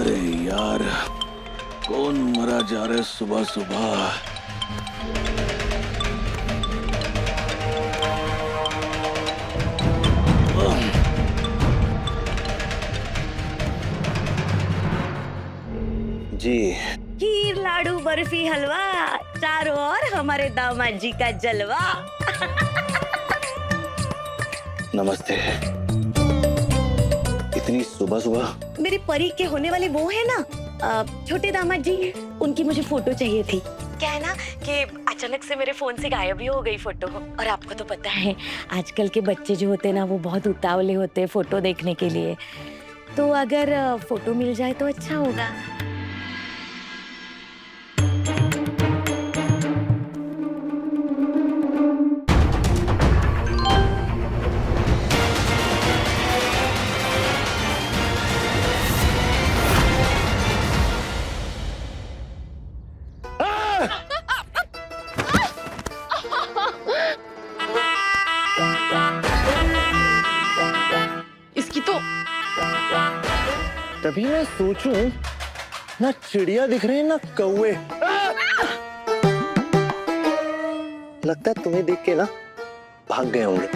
अरे यार, कौन मरा जा रहा है सुबह सुबह। जी खीर लाडू बर्फी हलवा, चारों ओर हमारे दामाद जी का जलवा। नमस्ते। इतनी सुबह सुबह? मेरी परी के होने वाले वो है ना, छोटे दामाद जी, उनकी मुझे फोटो चाहिए थी। क्या है ना कि अचानक से मेरे फोन से गायब ही हो गई फोटो। और आपको तो पता है आजकल के बच्चे जो होते हैं ना, वो बहुत उतावले होते हैं फोटो देखने के लिए। तो अगर फोटो मिल जाए तो अच्छा होगा। इसकी तो तभी मैं सोचूं, ना चिड़िया दिख रही है ना कौवे। लगता है तुम्हें देख के ना भाग गए होंगे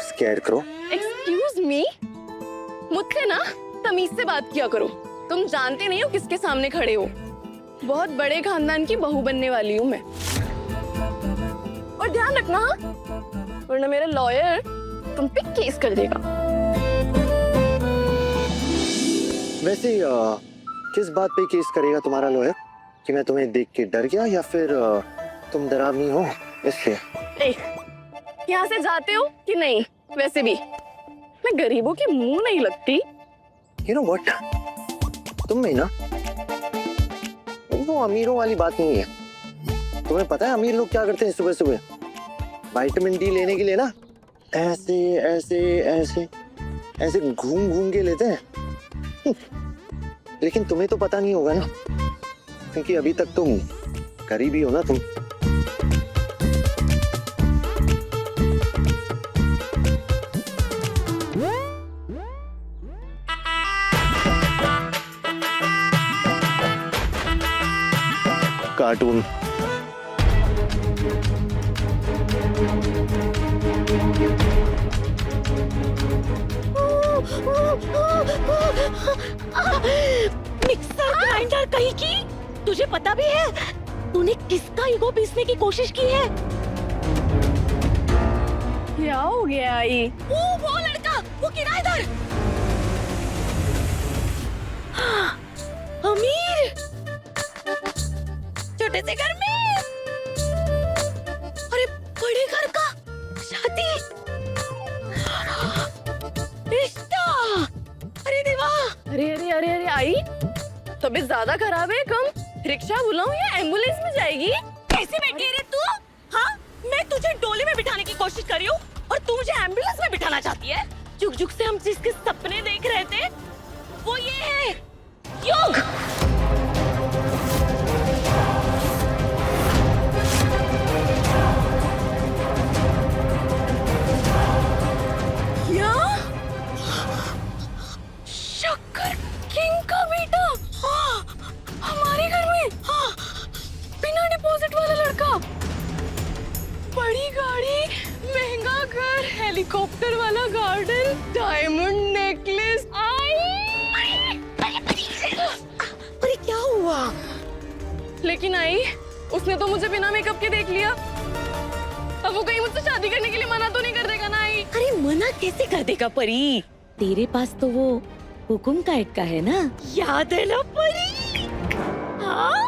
स्कैर करो। एक्सक्यूज मी, मुझसे ना तमीज से बात किया करो। तुम जानते नहीं हो किसके सामने खड़े हो। बहुत बड़े खानदान की बहू बनने वाली हूँ मैं। और ध्यान रखना, वरना मेरा लॉयर तुम पे केस कर देगा। वैसे किस बात पे केस करेगा तुम्हारा लॉयर? कि मैं तुम्हें देख के डर गया या फिर तुम डरावनी हो इसलिए? यहाँ से जाते हो कि नहीं? वैसे भी मैं गरीबों के मुंह नहीं लगती। You know what? तुम में ना वो अमीरों वाली बात नहीं है। तुम्हें पता है अमीर लोग क्या करते हैं सुबह सुबह? विटामिन डी लेने के लिए ना ऐसे ऐसे ऐसे ऐसे घूम घूम के लेते हैं। लेकिन तुम्हें तो पता नहीं होगा ना, क्योंकि अभी तक तुम गरीब ही हो ना तुम। कार्टून मिक्सर ग्राइंडर कहीं की। तुझे पता भी है तूने किसका ईगो पीसने की कोशिश की है? क्या हो गया आई? वो लड़का, वो किराएदार। अमीर, छोटे से घर में, अरे बड़े घर का शादी, रिश्ता। अरे देवा। अरे अरे अरे अरे आई, तबीयत ज्यादा खराब है? कम रिक्शा बुलाऊं या एम्बुलेंस में जाएगी? कैसे बैठी है रे तू? हाँ, मैं तुझे डोले में बिठाने की कोशिश कर रही हूँ और तू मुझे एम्बुलेंस में बिठाना चाहती है। जुग जुग से हम जिसके सपने देख रहे थे वो ये है, युग। क्या? शक्कर किंग का बेटा? हाँ, हमारे घर में। हाँ, बिना डिपॉजिट वाला लड़का। बड़ी गाड़ी, महंगा घर, हेलीकॉप्टर वाला गार्डन, डायमंड नेकलेस। अरे क्या हुआ? लेकिन आई, उसने तो मुझे बिना मेकअप के देख लिया। अब वो कहीं मुझसे शादी करने के लिए मना तो नहीं कर देगा ना आई? अरे मना कैसे कर देगा परी? तेरे पास तो वो हुकुम टाइप का है ना, याद है ना परी? हाँ?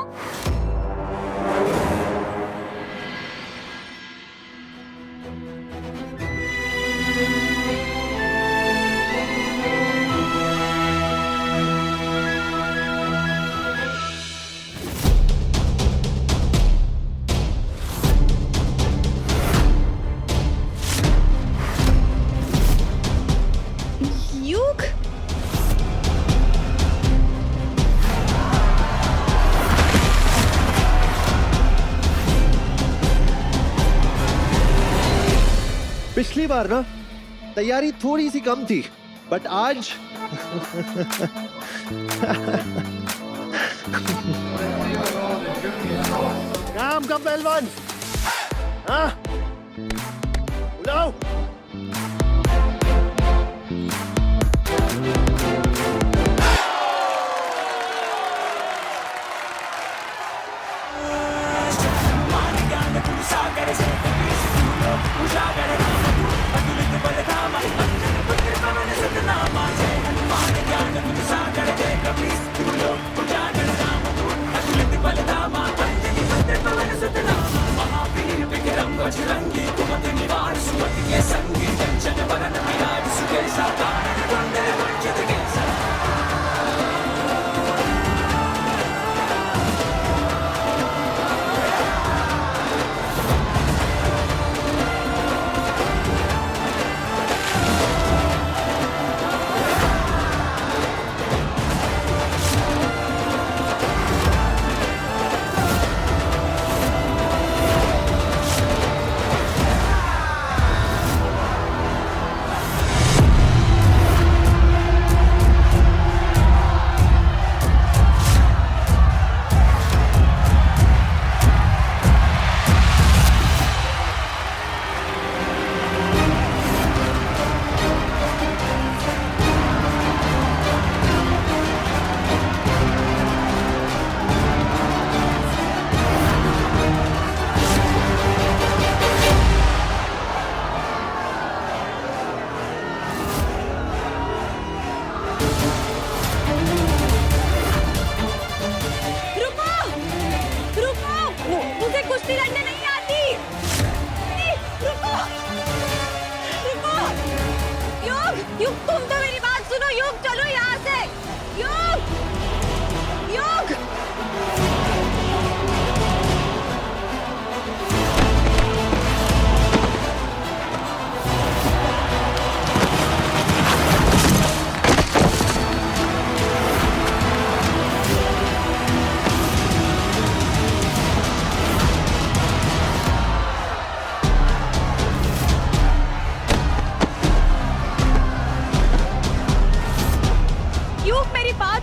युग? पिछली बार ना तैयारी थोड़ी सी कम थी, बट आज काम का पहलवान, हाँ बुलाओ। युग, तुम तो मेरी बात सुनो। युग, चलो यहाँ से। युग, युग।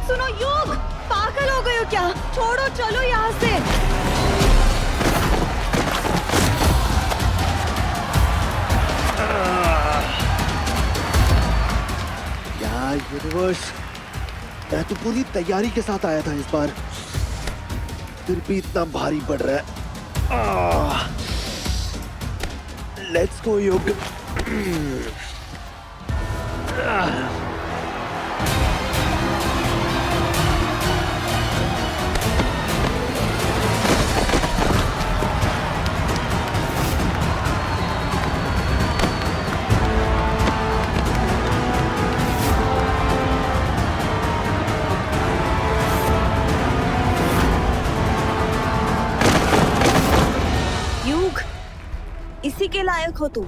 सुनो युग, पागल हो गए हो क्या? छोड़ो, चलो यहाँ से। यार यूनिवर्स, मैं तो पूरी तैयारी के साथ आया था इस बार, फिर भी इतना भारी पड़ रहा है। लेट्स गो युग। इसी के लायक हो तुम,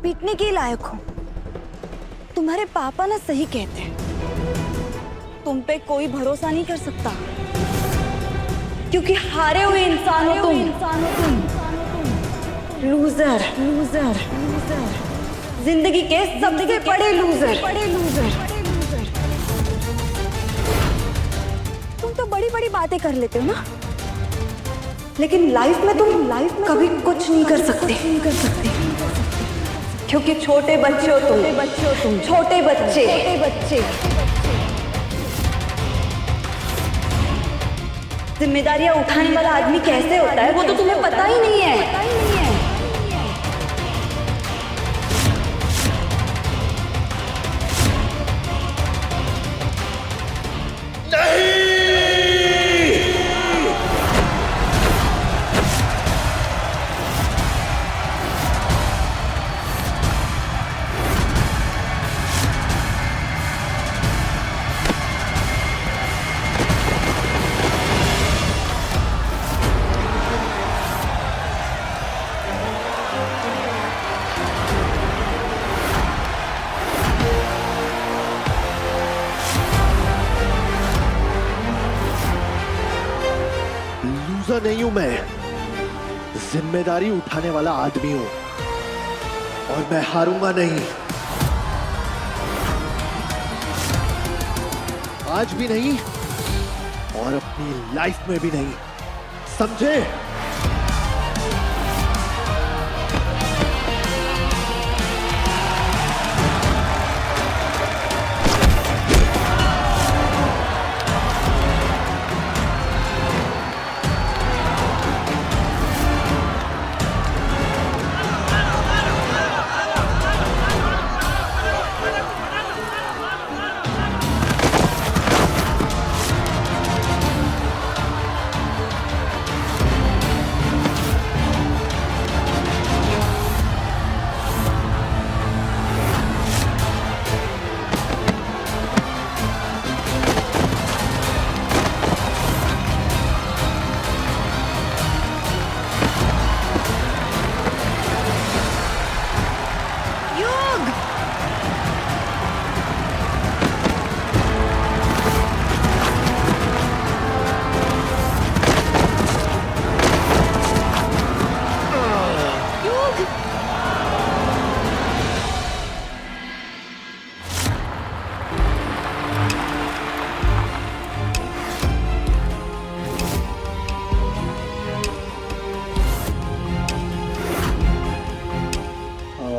पीटने के लायक हो। तुम्हारे पापा ना सही कहते हैं, तुम पे कोई भरोसा नहीं कर सकता, क्योंकि हारे हुए इंसान हो तुम। लूजर, लूजर, लूजर, जिंदगी के सबसे बड़े लूजर। तुम तो बड़ी बड़ी बातें कर लेते हो ना, लेकिन लाइफ में तुम कभी कुछ नहीं कर सकते, क्योंकि छोटे बच्चे हो तुम, छोटे बच्चे। जिम्मेदारियां उठाने वाला आदमी कैसे होता है वो तो तुम्हें पता ही नहीं है। लूजर नहीं हूं मैं, जिम्मेदारी उठाने वाला आदमी हूं, और मैं हारूंगा नहीं। आज भी नहीं और अपनी लाइफ में भी नहीं, समझे?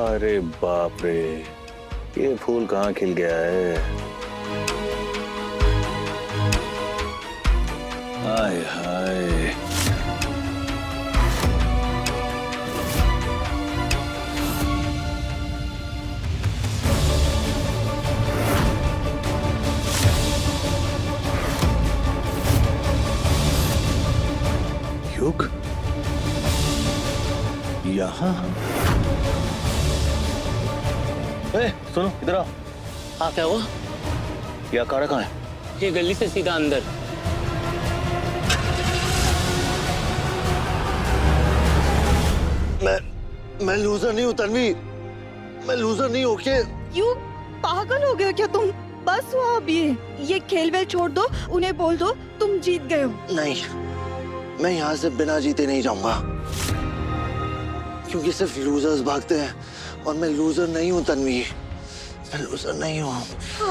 अरे बाप रे, ये फूल कहाँ खिल गया है। हाय हाय, युग यहाँ। सुनो इधर आओ। हाँ क्या हुआ? ये अखाड़ा कहाँ है? ये गली से सीधा अंदर। मैं लूजर नहीं हूँ तन्वी, मैं लूजर नहीं हूँ। के यू पागल हो गए हो क्या तुम? बस हुआ अभी, ये खेल वेल छोड़ दो, उन्हें बोल दो तुम जीत गए हो। नहीं, मैं यहाँ से बिना जीते नहीं जाऊंगा, क्योंकि सिर्फ लूजर्स भागते हैं और मैं लूजर नहीं हूँ तन्वी, मैं लूजर नहीं हूँ।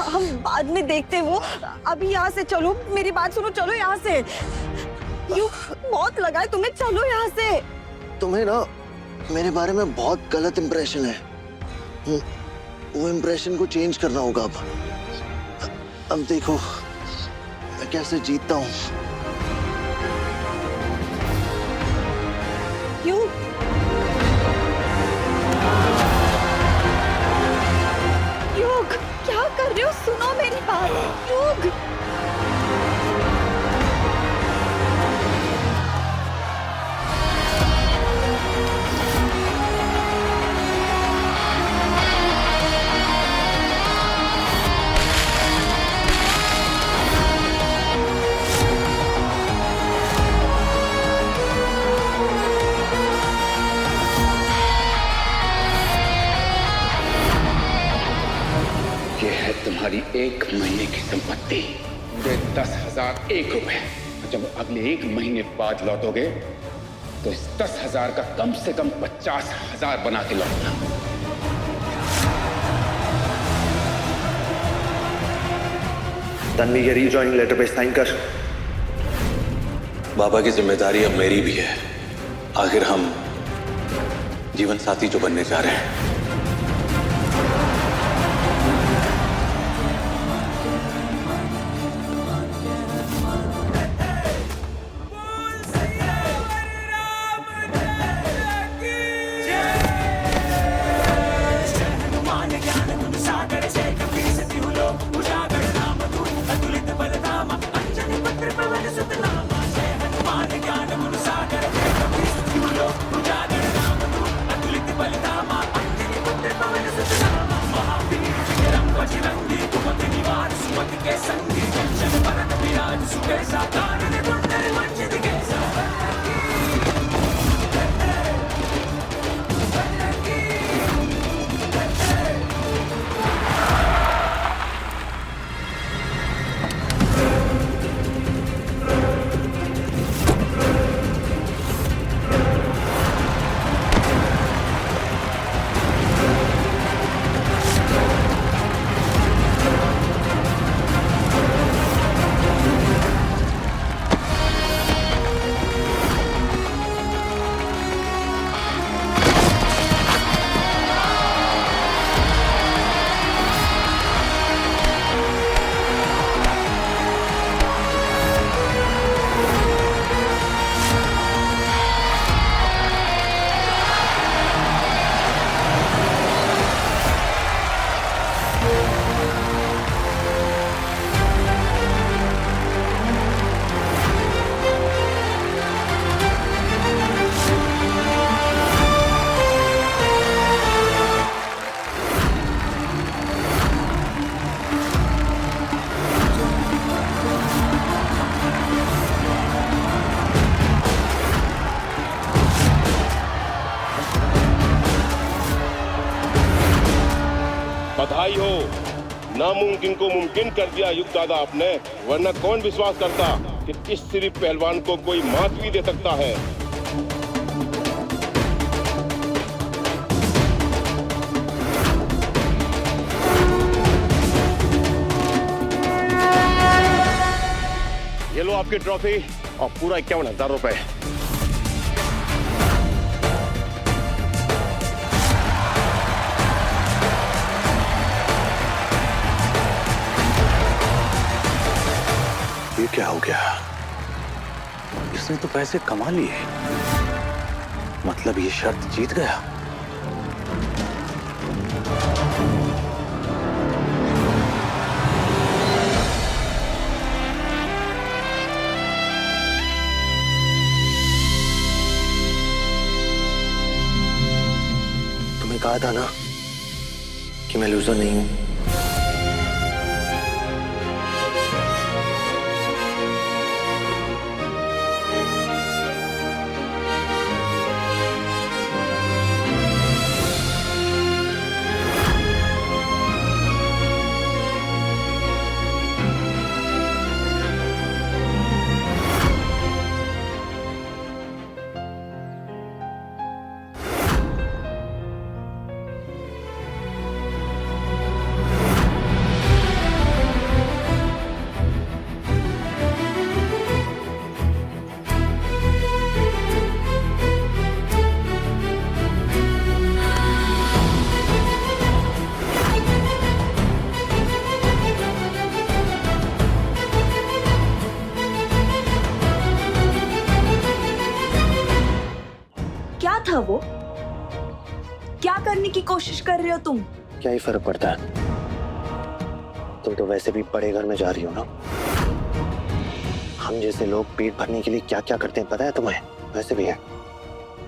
हम बाद में देखते हैं वो, अभी यहाँ से चलो, मेरी बात सुनो, चलो यहाँ से। यू बहुत लगा है तुम्हें, चलो यहाँ से। तुम्हें ना मेरे बारे में बहुत गलत इंप्रेशन है, वो इंप्रेशन को चेंज करना होगा। अब देखो मैं कैसे जीतता हूँ। यू युग क्या कर रहे हो? सुनो मेरी बात युग। तुम्हारी 1 महीने की संपत्ति, ये 10,001 रुपए। जब अगले 1 महीने बाद लौटोगे तो इस 10,000 का कम से कम 50,000 बना के लौटना। तन्वी, ये रीजॉइनिंग लेटर पे साइन कर। बाबा की जिम्मेदारी अब मेरी भी है। आखिर हम जीवन साथी जो बनने जा रहे हैं। बधाई हो, नामुमकिन को मुमकिन कर दिया युग दादा आपने, वरना कौन विश्वास करता कि इस सिर्फ पहलवान को कोई मात भी दे सकता है। ये लो आपकी ट्रॉफी और पूरा 51,000 रुपए। ये क्या हो गया? इसने तो पैसे कमा लिए, मतलब ये शर्त जीत गया। तुम्हें कहा था ना कि मैं लूजर नहीं हूं। क्या था वो? क्या करने की कोशिश कर रहे हो तुम? क्या ही फर्क पड़ता है, तुम तो वैसे भी बड़े घर में जा रही हो ना। हम जैसे लोग पेट भरने के लिए क्या क्या करते हैं पता है तुम्हें? वैसे भी है,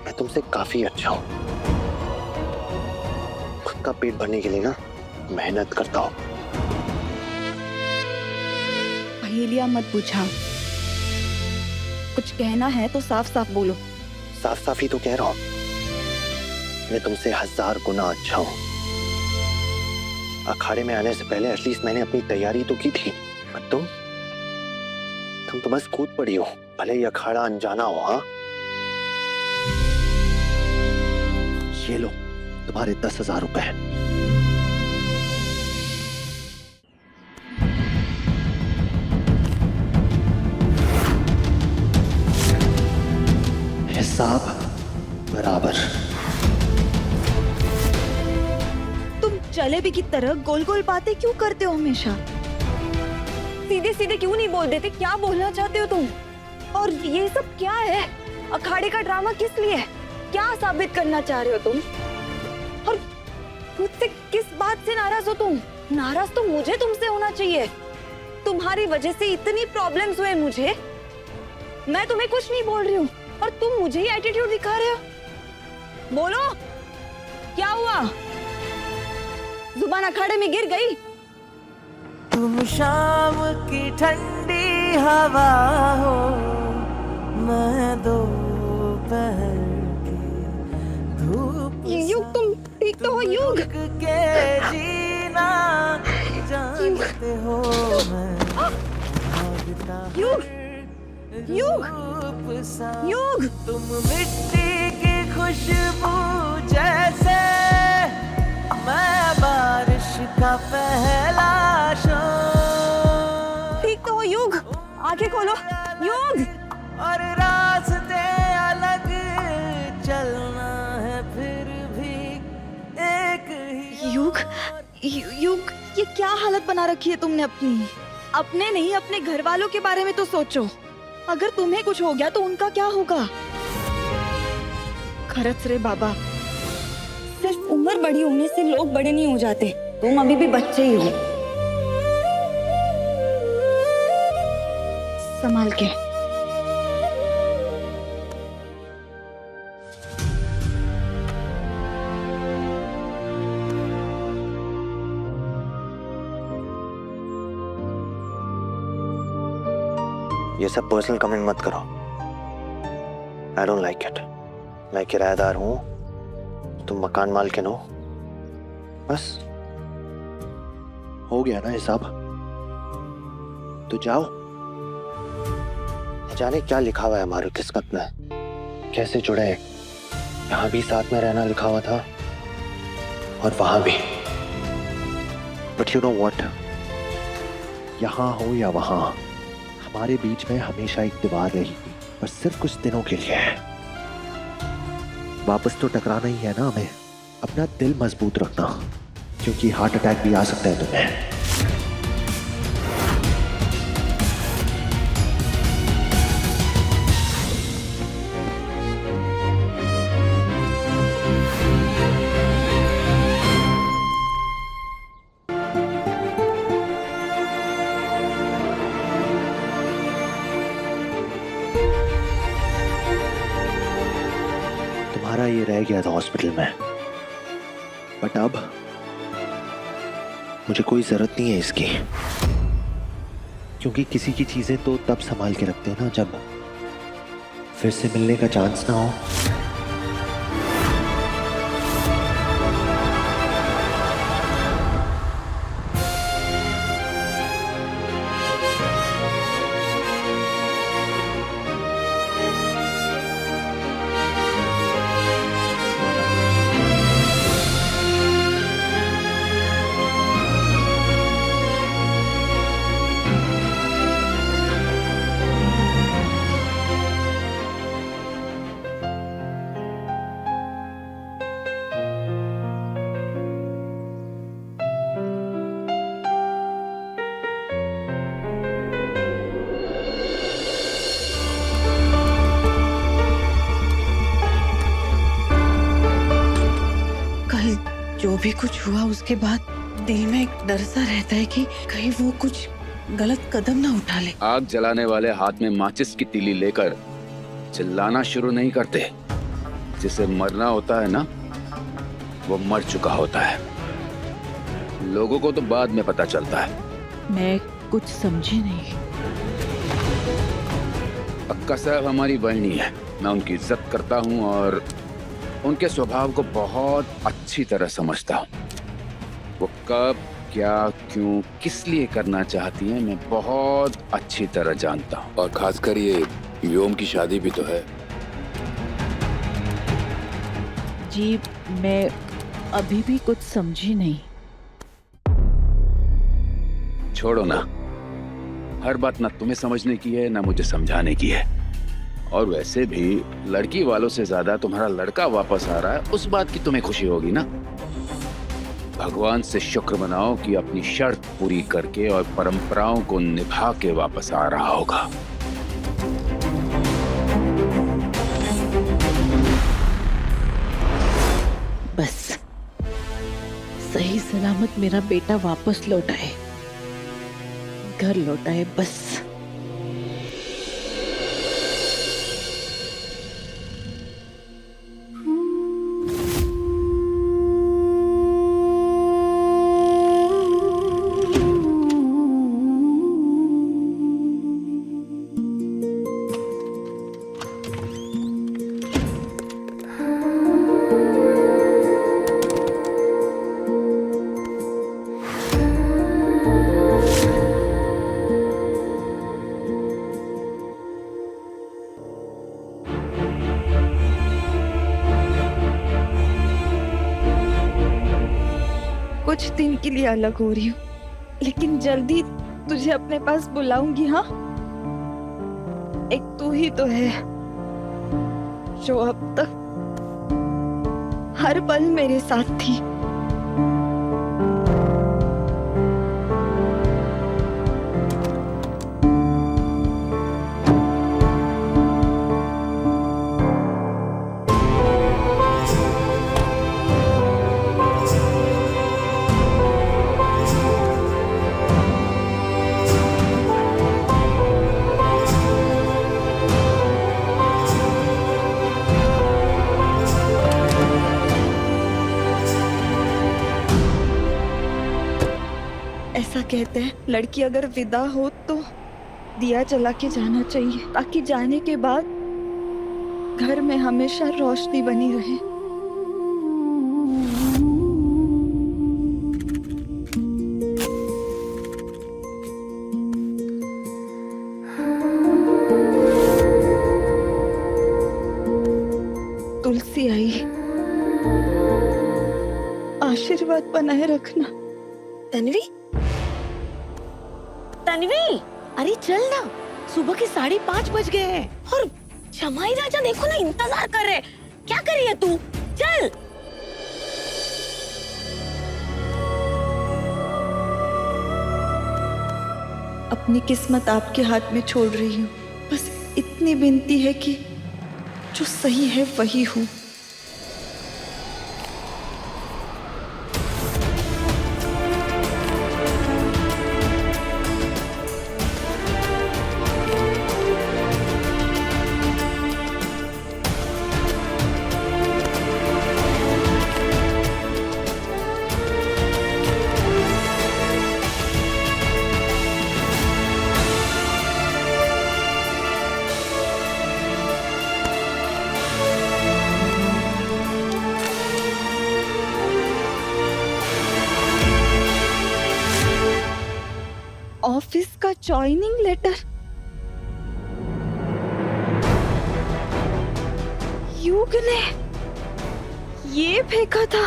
मैं तुमसे काफी अच्छा हूँ। खुद का पेट भरने के लिए ना मेहनत करता हूँ। पहेलियां मत बुझा, कुछ कहना है तो साफ साफ बोलो। साफ साफ ही तो कह रहा हूँ, मैं तुमसे 1000 गुना अच्छा हूँ। अखाड़े में आने से पहले एटलीस्ट मैंने अपनी तैयारी तो की थी, पर तुम तो बस कूद पड़ी हो, भले ही अखाड़ा अनजाना हो। हाँ, ये लो तुम्हारे 10,000 रुपए। हिसाब बराबर। तुम जलेबी की तरह गोल गोल बातें क्यों करते हो हमेशा? सीधे सीधे क्यों नहीं बोल देते? क्या बोलना चाहते हो तुम? और ये सब क्या है? अखाड़े का ड्रामा किस लिए? क्या साबित करना चाह रहे हो तुम? और मुझसे किस बात से नाराज हो तुम? नाराज तो मुझे तुमसे होना चाहिए। तुम्हारी वजह से इतनी प्रॉब्लम्स हुए मुझे। मैं तुम्हें कुछ नहीं बोल रही हूँ और तुम मुझे ही एटीट्यूड दिखा रहे हो। बोलो, क्या हुआ? जुबान अखाड़े में गिर गई? तुम शाम की ठंडी हवा हो, मैं दोपहर की धूप। युग, तुम ठीक तो हो? युग के जीना जानते हो मैं भागता युग, युग, युग। तुम मिट्टी की खुशबू जैसे, मैं बारिश का पहला शोर। ठीक तो हो युग? आंखें खोलो युग। और रास्ते अलग चलना है फिर भी एक ही। युग, युग, ये क्या हालत बना रखी है तुमने अपनी? अपने नहीं, अपने घर वालों के बारे में तो सोचो। अगर तुम्हें कुछ हो गया तो उनका क्या होगा? खरच रे बाबा, सिर्फ उम्र बड़ी होने से लोग बड़े नहीं हो जाते। तुम अभी भी बच्चे ही हो। संभाल के। ये सब पर्सनल कमेंट मत करो। I don't like it. मैं किराएदार हूं, तुम मकान मालकिन हो, बस हो गया ना हिसाब, तो जाओ। जाने क्या लिखा हुआ है हमारी किस्मत में, कैसे जुड़े हैं। यहाँ भी साथ में रहना लिखा हुआ था और वहां भी। बट यू नो व्हाट, यहाँ हो या वहां, हमारे बीच में हमेशा एक दीवार रहेगी, पर सिर्फ कुछ दिनों के लिए। वापस तो टकराना ही है ना हमें। अपना दिल मजबूत रखना, क्योंकि हार्ट अटैक भी आ सकता है तुम्हें। तुम्हारा ये रह गया था हॉस्पिटल में, बट अब मुझे कोई जरूरत नहीं है इसकी, क्योंकि किसी की चीजें तो तब संभाल के रखते हैं ना जब फिर से मिलने का चांस ना हो। जो भी कुछ हुआ उसके बाद दिल में एक डर सा रहता है कि कहीं वो कुछ गलत कदम ना उठा ले। आग जलाने वाले हाथ में माचिस की तीली लेकर चिल्लाना शुरू नहीं करते। जिसे मरना होता है ना, वो मर चुका होता है। लोगों को तो बाद में पता चलता है। मैं कुछ समझी नहीं। अक्का साहब हमारी बहनी है, मैं उनकी इज्जत करता हूँ और उनके स्वभाव को बहुत अच्छी तरह समझता हूँ। वो कब, क्या, क्यों, किस लिए करना चाहती हैं, मैं बहुत अच्छी तरह जानता हूँ। और खासकर ये व्योम की शादी भी तो है। जी मैं अभी भी कुछ समझी नहीं। छोड़ो ना, हर बात ना तुम्हें समझने की है ना मुझे समझाने की है। और वैसे भी लड़की वालों से ज्यादा तुम्हारा लड़का वापस आ रहा है, उस बात की तुम्हें खुशी होगी ना। भगवान से शुक्र मनाओ कि अपनी शर्त पूरी करके और परंपराओं को निभा के वापस आ रहा होगा। बस सही सलामत मेरा बेटा वापस लौट आए, घर लौट आए बस। कुछ दिन के लिए अलग हो रही हूँ, लेकिन जल्दी तुझे अपने पास बुलाऊंगी। हाँ, एक तू ही तो है जो अब तक हर पल मेरे साथ थी। ऐसा कहते हैं लड़की अगर विदा हो तो दिया जला के जाना चाहिए, ताकि जाने के बाद घर में हमेशा रोशनी बनी रहे। बनाए रखना। तन्वी, तन्वी, अरे चल ना, सुबह के 5:30 बज गए हैं और जमाई राजा देखो ना इंतजार कर रहे। क्या कर रही है तू? चल। अपनी किस्मत आपके हाथ में छोड़ रही हूँ। बस इतनी विनती है कि जो सही है वही हो। ऑफिस का ज्वाइनिंग लेटर, युग ने ये फेंका था।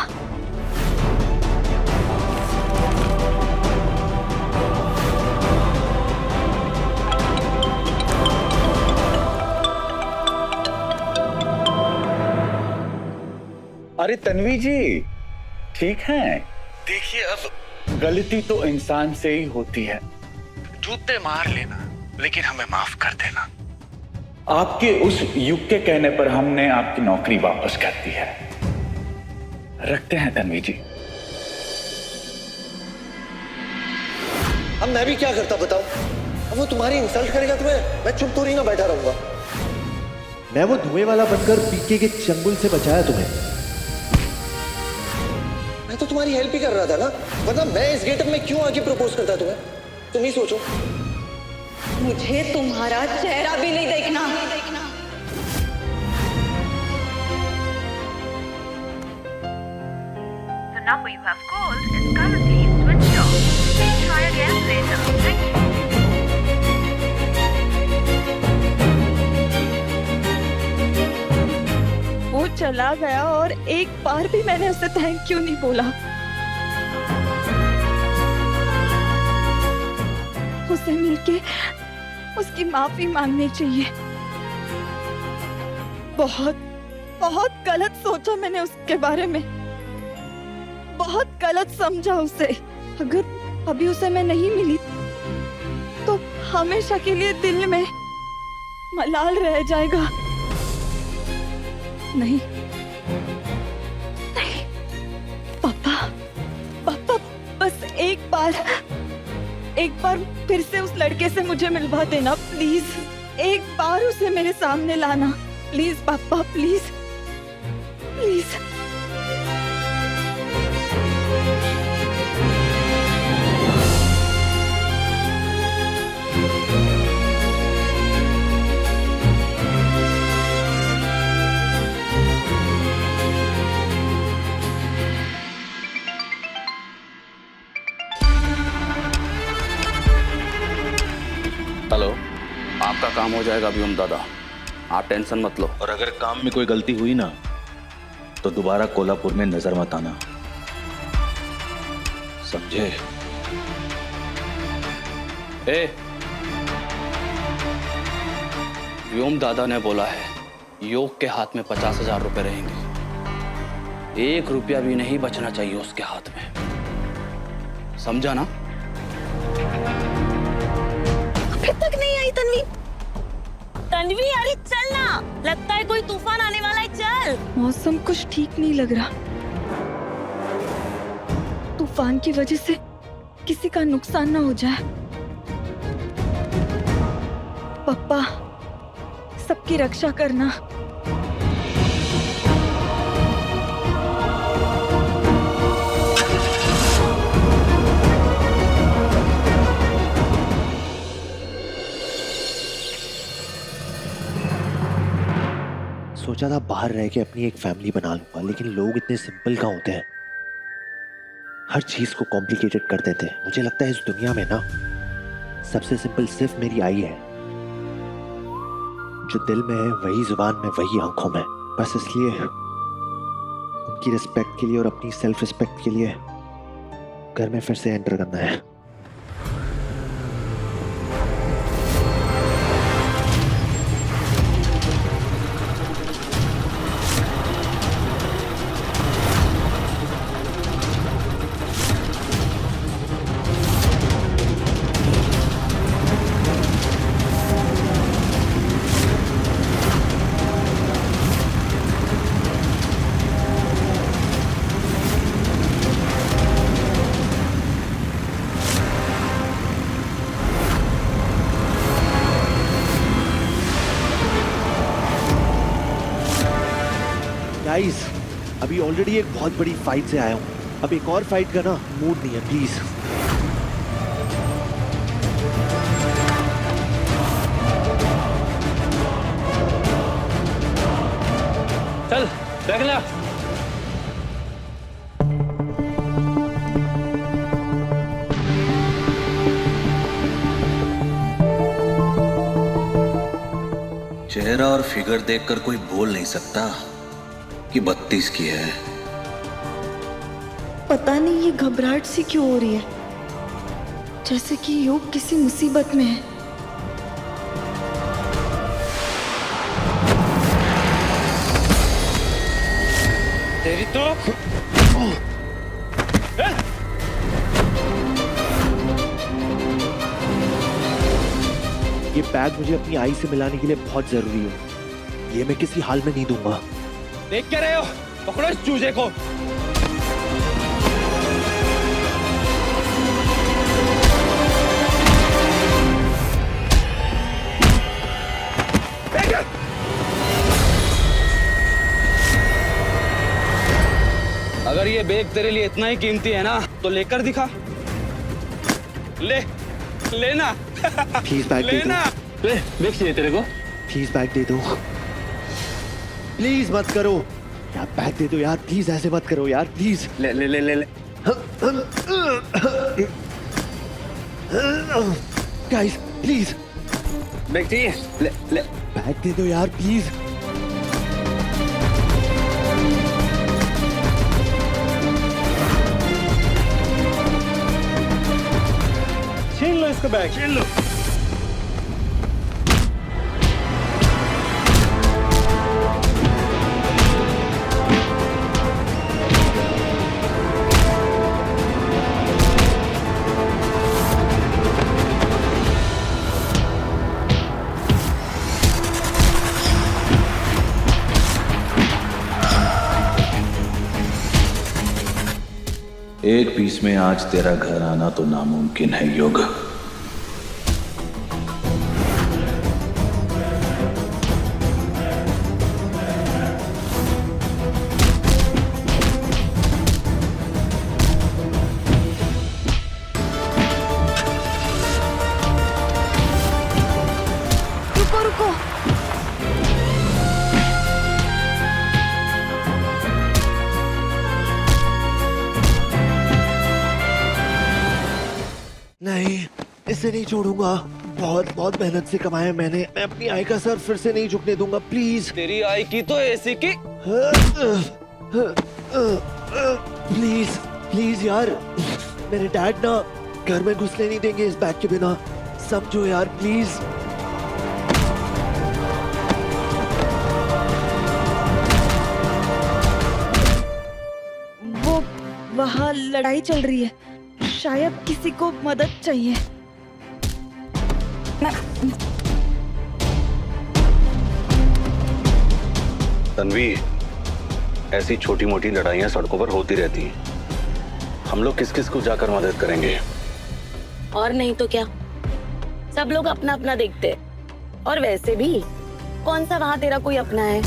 अरे तन्वी जी, ठीक है? देखिए, अब गलती तो इंसान से ही होती है। जूते मार लेना, लेकिन हमें माफ कर देना। आपके उस युग के कहने पर हमने आपकी नौकरी वापस कर दी है। रखते हैं तन्वी जी। अब मैं भी क्या करता बताओ? अब वो तुम्हारी इंसल्ट करेगा तुम्हें, मैं चुप थोड़ी ना बैठा रहूंगा। मैं वो धुएं वाला बनकर पीके के चंगुल से बचाया तुम्हें। मैं तो तुम्हारी हेल्प ही कर रहा था ना, वरना मैं इस गेटअप में क्यों आके प्रपोज करता तुम्हें? तुम ही सोचो। मुझे तुम्हारा चेहरा भी नहीं देखना। The number you have called is currently switched off. Please try again later. Thank you. वो चला गया और एक बार भी मैंने उसे थैंक यू नहीं बोला। उसे मिलके उसकी माफी मांगनी चाहिए। बहुत बहुत गलत सोचा मैंने उसके बारे में, बहुत गलत समझा उसे। अगर अभी उसे मैं नहीं मिली तो हमेशा के लिए दिल में मलाल रह जाएगा। नहीं नहीं पापा, पापा बस एक बार फिर से उस लड़के से मुझे मिलवा देना प्लीज। एक बार उसे मेरे सामने लाना प्लीज पापा, प्लीज प्लीज। हेलो, आपका काम हो जाएगा व्योम दादा, आप टेंशन मत लो। और अगर काम में कोई गलती हुई ना तो दोबारा कोल्हापुर में नजर मत आना, समझे? व्योम दादा ने बोला है योग के हाथ में 50,000 रुपए रहेंगे। 1 रुपया भी नहीं बचना चाहिए उसके हाथ में, समझा ना? अभी तक नहीं आई तन्वी। तन्वी अरे चल ना, लगता है कोई तूफान आने वाला है। चल। मौसम कुछ ठीक नहीं लग रहा। तूफान की वजह से किसी का नुकसान ना हो जाए। पापा सबकी रक्षा करना। सोचा था बाहर रह के अपनी एक फैमिली बना लूंगा, लेकिन लोग इतने सिंपल कहाँ होते हैं, हर चीज को कॉम्प्लिकेटेड कर देते हैं। मुझे लगता है इस दुनिया में ना सबसे सिंपल सिर्फ मेरी आई है। जो दिल में है वही जुबान में, वही आंखों में। बस इसलिए उनकी रिस्पेक्ट के लिए और अपनी सेल्फ रिस्पेक्ट के लिए घर में फिर से एंटर करना है। गाइस, अभी ऑलरेडी एक बहुत बड़ी फाइट से आया हूँ। अब एक और फाइट का ना मूड नहीं है, प्लीज। चल देख ले। चेहरा और फिगर देखकर कोई बोल नहीं सकता कि 32 की है। पता नहीं ये घबराहट सी क्यों हो रही है, जैसे कि योग किसी मुसीबत में है। तेरी तो ये बैग मुझे अपनी आई से मिलाने के लिए बहुत जरूरी है। ये मैं किसी हाल में नहीं दूंगा। देख क्या रहे हो? पकड़ो इस चूजे को। अगर ये बैग तेरे लिए इतना ही कीमती है ना तो लेकर दिखा। लेना। प्लीज बैग दे दो। ले बैग चाहिए तेरे को? प्लीज बैग दे दो। प्लीज मत करो यार, बैग दे दो यार, प्लीज ऐसे मत करो यार, प्लीज। ले ले ले ले ले। गाइस प्लीज बैग चाहिए? ले ले। बैग दे दो यार, प्लीज। छीन लो इसका बैग, छीन लो। एक पीस में आज तेरा घर आना तो नामुमकिन है युग। रुको रुको, नहीं, इसे नहीं छोड़ूंगा। बहुत बहुत मेहनत से कमाया मैंने। मैं अपनी आई का सर फिर से नहीं झुकने दूंगा, प्लीज। तेरी आई की तो ऐसी की। प्लीज प्लीज यार, मेरे डैड ना घर में घुसने नहीं देंगे इस बैग के बिना। समझो यार, प्लीज। वो वहाँ लड़ाई चल रही है, शायद किसी को मदद चाहिए। तन्वी, ऐसी छोटी मोटी लड़ाइयां सड़कों पर होती रहती हैं। हम लोग किस किस को जाकर मदद करेंगे? और नहीं तो क्या, सब लोग अपना अपना देखते हैं। और वैसे भी कौन सा वहां तेरा कोई अपना है?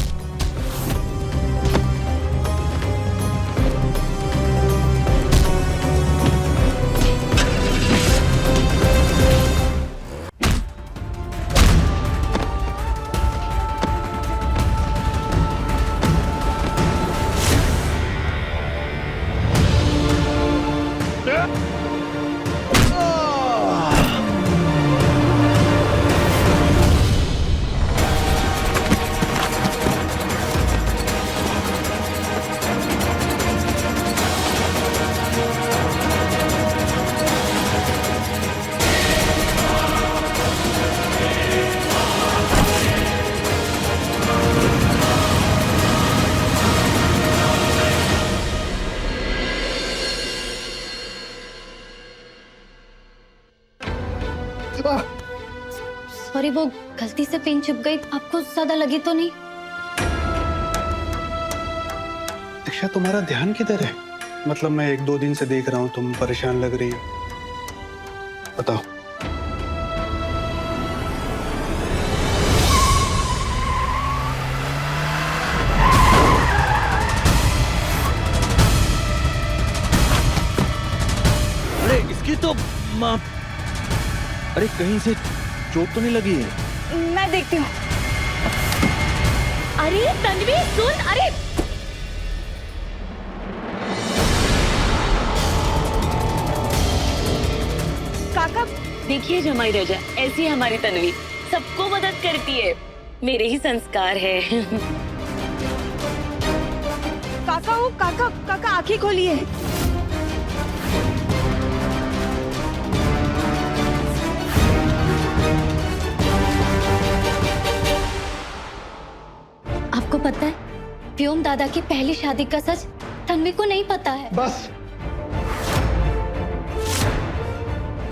सॉरी, वो गलती से पेन चुभ गई। आपको ज्यादा लगी तो नहीं? दीक्षा, तुम्हारा ध्यान किधर है? मतलब मैं 1-2 दिन से देख रहा हूँ, तुम परेशान लग रही हो। बताओ। अरे इसकी तो माँ, अरे कहीं से चोट तो नहीं लगी है? मैं देखती हूँ। अरे तन्वी सुन, अरे काका, देखिए जमाई रजा, ऐसी हमारी तन्वी सबको मदद करती है। मेरे ही संस्कार है। काका, वो काका, काका आंखें खोलिए। आपको पता है, व्योम दादा की पहली शादी का सच तन्वी को नहीं पता है। बस,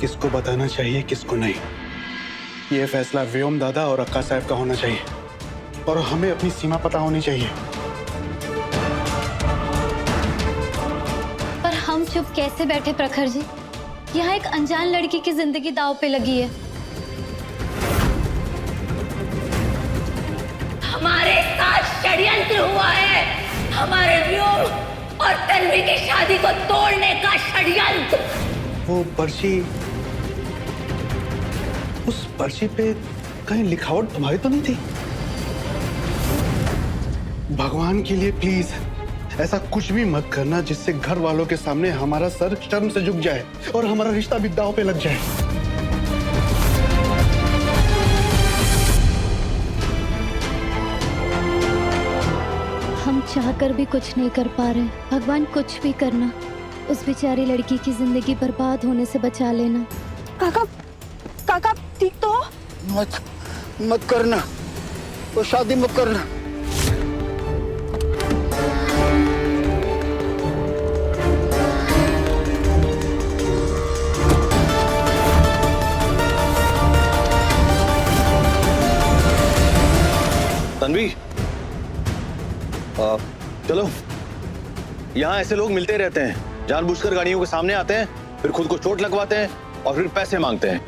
किसको बताना चाहिए किसको नहीं, ये फैसला व्योम दादा और अक्का साहब का होना चाहिए, और हमें अपनी सीमा पता होनी चाहिए। पर हम चुप कैसे बैठे प्रखर जी? यहाँ एक अनजान लड़की की जिंदगी दांव पे लगी है। हमारे साथ षड्यंत्र हुआ है, हमारे व्योम और तन्वी की शादी को तोड़ने का षड्यंत्र। वो पर्ची, उस पर्ची पे कहीं लिखावट तुम्हारी तो नहीं थी? भगवान के लिए प्लीज ऐसा कुछ भी मत करना जिससे घर वालों के सामने हमारा सर शर्म से झुक जाए और हमारा रिश्ता भी दांव पे लग जाए। हम चाहकर भी कुछ नहीं कर पा रहे। भगवान कुछ भी करना, उस बेचारी लड़की की जिंदगी बर्बाद होने से बचा लेना। काका, काका ठीक तो हो? मत करना, वो शादी मत करना। तन्वी, चलो, यहाँ ऐसे लोग मिलते रहते हैं, जानबूझकर गाड़ियों के सामने आते हैं, फिर खुद को चोट लगवाते हैं और फिर पैसे मांगते हैं।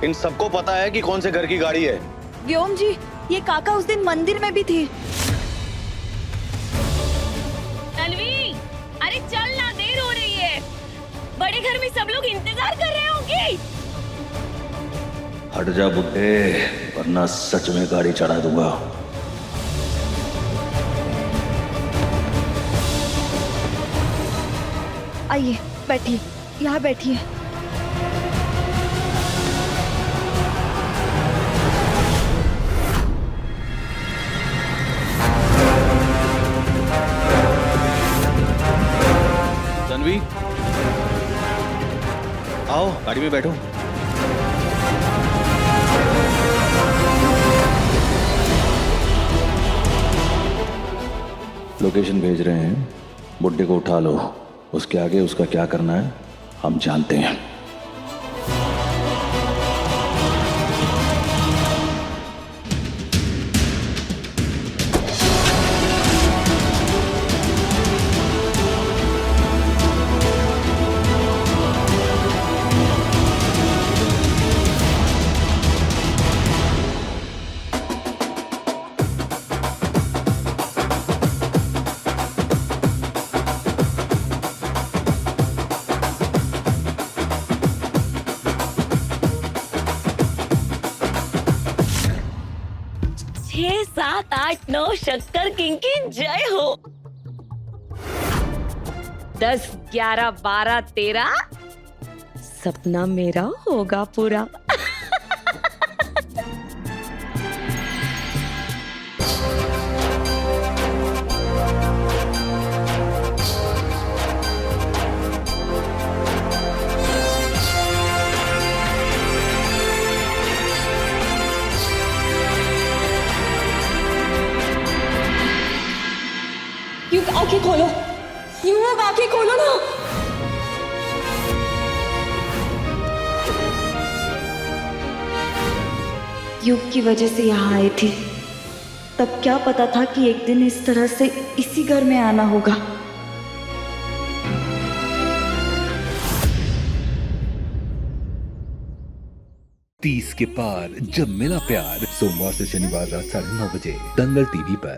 इन सबको पता है कि कौन से घर की गाड़ी है। व्योम जी, ये काका उस दिन मंदिर में भी थे। तन्वी, अरे चल ना, देर हो रही है। बड़े घर में सब लोग इंतजार कर रहे होंगे। हट जा बुड्ढे, वरना सच में गाड़ी चढ़ा दूंगा। आइए बैठिए, यहाँ बैठिए। तन्वी, आओ गाड़ी में बैठो। लोकेशन भेज रहे हैं, बुड्ढे को उठा लो। उसके आगे उसका क्या करना है हम जानते हैं। छह, सात, आठ, 9 शक्कर किंग की जय हो। 10, 11, 12, 13 सपना मेरा होगा पूरा। आंखें खोलो, यूं लोग आंखें खोलो ना। युग की वजह से यहाँ आई थी। तब क्या पता था कि एक दिन इस तरह से इसी घर में आना होगा। तीस के पार जब मिला प्यार, सोमवार से शनिवार रात 9:30 बजे दंगल टीवी पर।